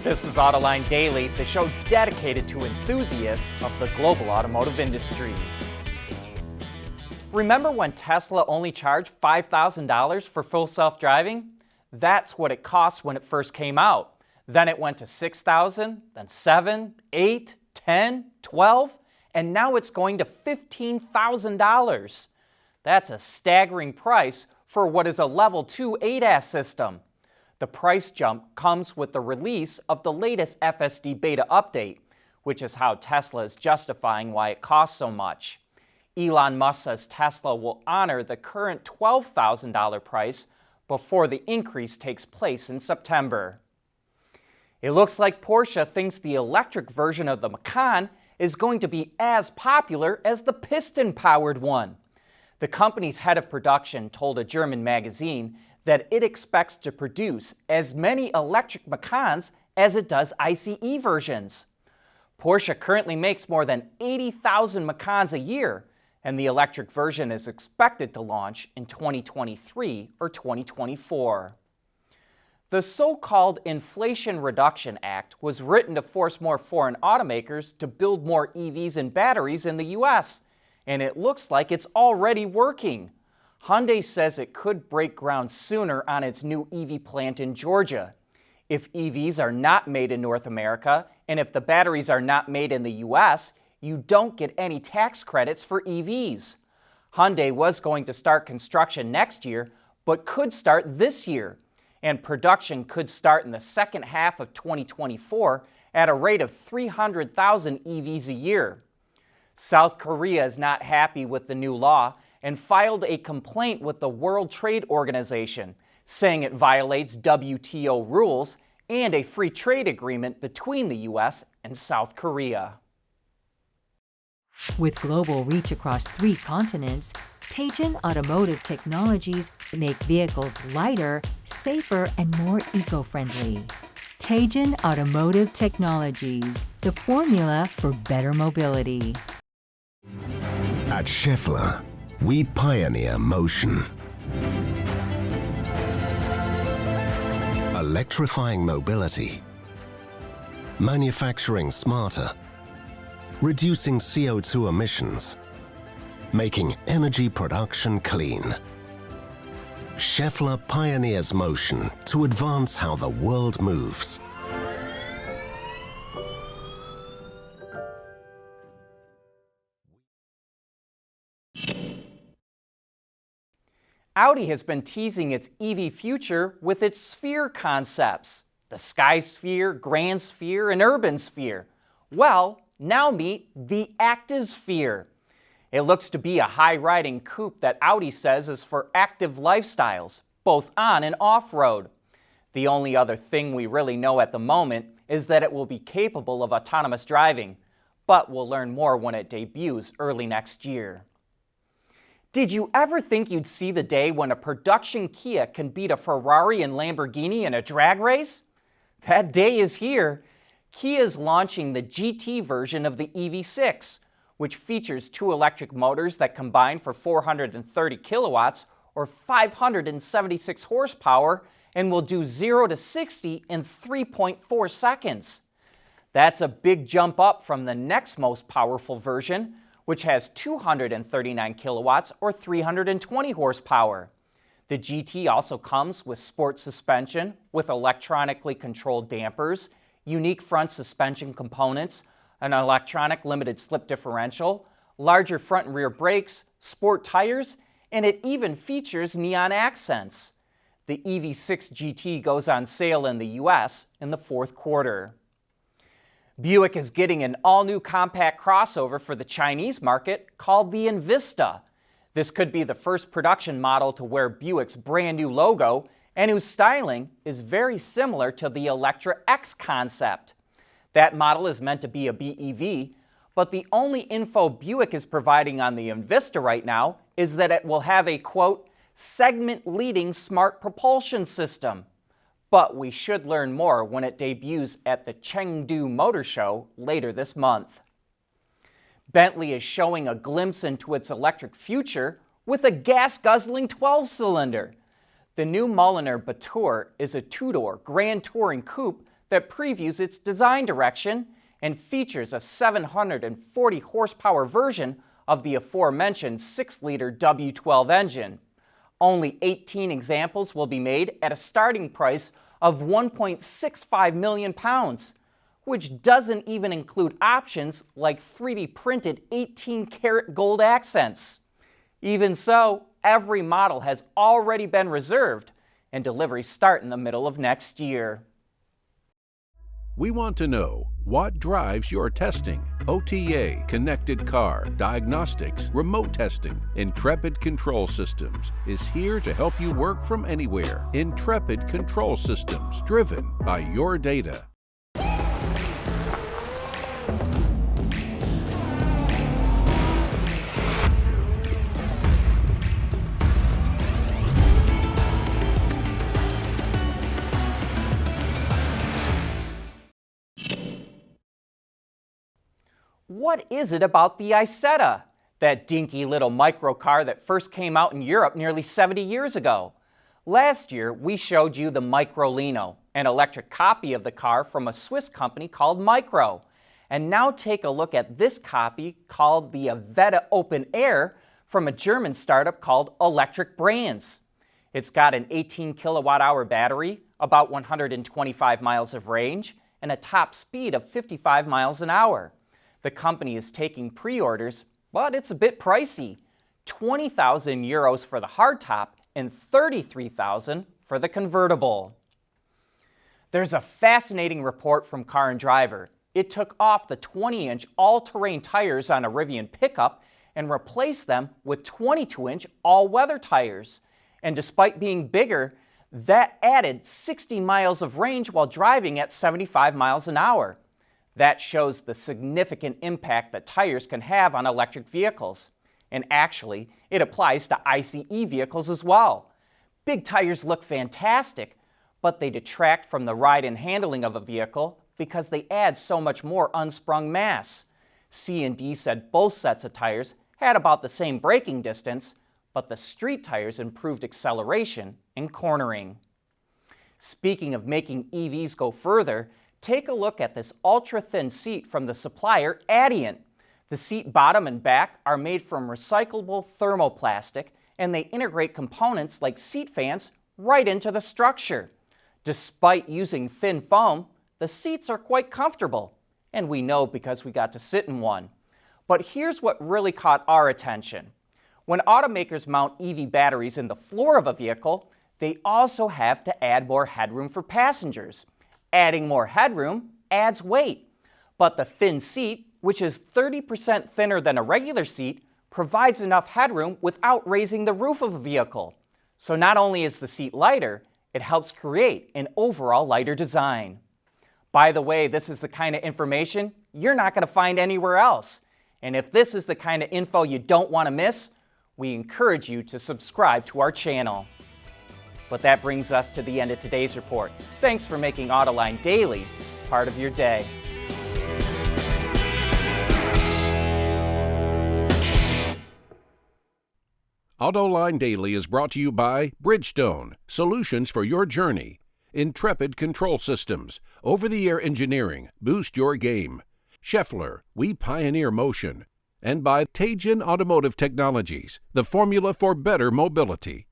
This is Autoline Daily, the show dedicated to enthusiasts of the global automotive industry. Remember when Tesla only charged $5,000 for full self-driving? That's what it cost when it first came out. Then it went to $6,000, then $7,000, $8,000, $10,000, $12,000, and now it's going to $15,000. That's a staggering price for what is a Level 2 ADAS system. The price jump comes with the release of the latest FSD beta update, which is how Tesla is justifying why it costs so much. Elon Musk says Tesla will honor the current $12,000 price before the increase takes place in September. It looks like Porsche thinks the electric version of the Macan is going to be as popular as the piston-powered one. The company's head of production told a German magazine that it expects to produce as many electric Macans as it does ICE versions. Porsche currently makes more than 80,000 Macans a year, and the electric version is expected to launch in 2023 or 2024. The so-called Inflation Reduction Act was written to force more foreign automakers to build more EVs and batteries in the U.S., and it looks like it's already working. Hyundai says it could break ground sooner on its new EV plant in Georgia. If EVs are not made in North America, and if the batteries are not made in the U.S., you don't get any tax credits for EVs. Hyundai was going to start construction next year, but could start this year, and production could start in the second half of 2024 at a rate of 300,000 EVs a year. South Korea is not happy with the new law and filed a complaint with the World Trade Organization, saying it violates WTO rules and a free trade agreement between the U.S. and South Korea. With global reach across 3 continents, Teijin Automotive Technologies make vehicles lighter, safer, and more eco-friendly. Teijin Automotive Technologies, the formula for better mobility. At Schaeffler, we pioneer motion. Electrifying mobility. Manufacturing smarter. Reducing CO2 emissions. Making energy production clean. Schaeffler pioneers motion to advance how the world moves. Audi has been teasing its EV future with its sphere concepts, the Sky Sphere, Grand Sphere, and Urban Sphere. Well, now meet the Active Sphere. It looks to be a high-riding coupe that Audi says is for active lifestyles, both on and off-road. The only other thing we really know at the moment is that it will be capable of autonomous driving, but we'll learn more when it debuts early next year. Did you ever think you'd see the day when a production Kia can beat a Ferrari and Lamborghini in a drag race? That day is here. Kia is launching the GT version of the EV6, which features 2 electric motors that combine for 430 kilowatts or 576 horsepower and will do 0 to 60 in 3.4 seconds. That's a big jump up from the next most powerful version, which has 239 kilowatts or 320 horsepower. The GT also comes with sport suspension with electronically controlled dampers, unique front suspension components, an electronic limited slip differential, larger front and rear brakes, sport tires, and it even features neon accents. The EV6 GT goes on sale in the US in the 4th quarter. Buick is getting an all-new compact crossover for the Chinese market called the Envista. This could be the first production model to wear Buick's brand new logo and whose styling is very similar to the Electra-X concept. That model is meant to be a BEV, but the only info Buick is providing on the Envista right now is that it will have a, quote, segment-leading smart propulsion system. But we should learn more when it debuts at the Chengdu Motor Show later this month. Bentley is showing a glimpse into its electric future with a gas-guzzling 12-cylinder. The new Mulliner Batur is a 2-door Grand Touring coupe that previews its design direction and features a 740 horsepower version of the aforementioned 6-liter W12 engine. Only 18 examples will be made at a starting price of £1.65 million, which doesn't even include options like 3D printed 18-karat gold accents. Even so, every model has already been reserved, and deliveries start in the middle of next year. We want to know what drives your testing. OTA, connected car, diagnostics, remote testing. Intrepid Control Systems is here to help you work from anywhere. Intrepid Control Systems, driven by your data. What is it about the Isetta, that dinky little microcar that first came out in Europe nearly 70 years ago? Last year, we showed you the Microlino, an electric copy of the car from a Swiss company called Micro. And now take a look at this copy called the Evetta Open Air from a German startup called Electric Brands. It's got an 18 kilowatt-hour battery, about 125 miles of range, and a top speed of 55 miles an hour. The company is taking pre-orders, but it's a bit pricey. 20,000 euros for the hardtop and 33,000 for the convertible. There's a fascinating report from Car and Driver. It took off the 20-inch all-terrain tires on a Rivian pickup and replaced them with 22-inch all-weather tires. And despite being bigger, that added 60 miles of range while driving at 75 miles an hour. That shows the significant impact that tires can have on electric vehicles. And actually, it applies to ICE vehicles as well. Big tires look fantastic, but they detract from the ride and handling of a vehicle because they add so much more unsprung mass. C&D said both sets of tires had about the same braking distance, but the street tires improved acceleration and cornering. Speaking of making EVs go further, take a look at this ultra-thin seat from the supplier Adient. The seat bottom and back are made from recyclable thermoplastic, and they integrate components like seat fans right into the structure. Despite using thin foam, the seats are quite comfortable, and we know because we got to sit in one. But here's what really caught our attention. When automakers mount EV batteries in the floor of a vehicle, they also have to add more headroom for passengers. Adding more headroom adds weight, but the thin seat, which is 30% thinner than a regular seat, provides enough headroom without raising the roof of a vehicle. So not only is the seat lighter, it helps create an overall lighter design. By the way, this is the kind of information you're not going to find anywhere else. And if this is the kind of info you don't want to miss, we encourage you to subscribe to our channel. But that brings us to the end of today's report. Thanks for making Autoline Daily part of your day. Autoline Daily is brought to you by Bridgestone, solutions for your journey. Intrepid Control Systems, over-the-air engineering, boost your game. Scheffler, we pioneer motion. And by Teijin Automotive Technologies, the formula for better mobility.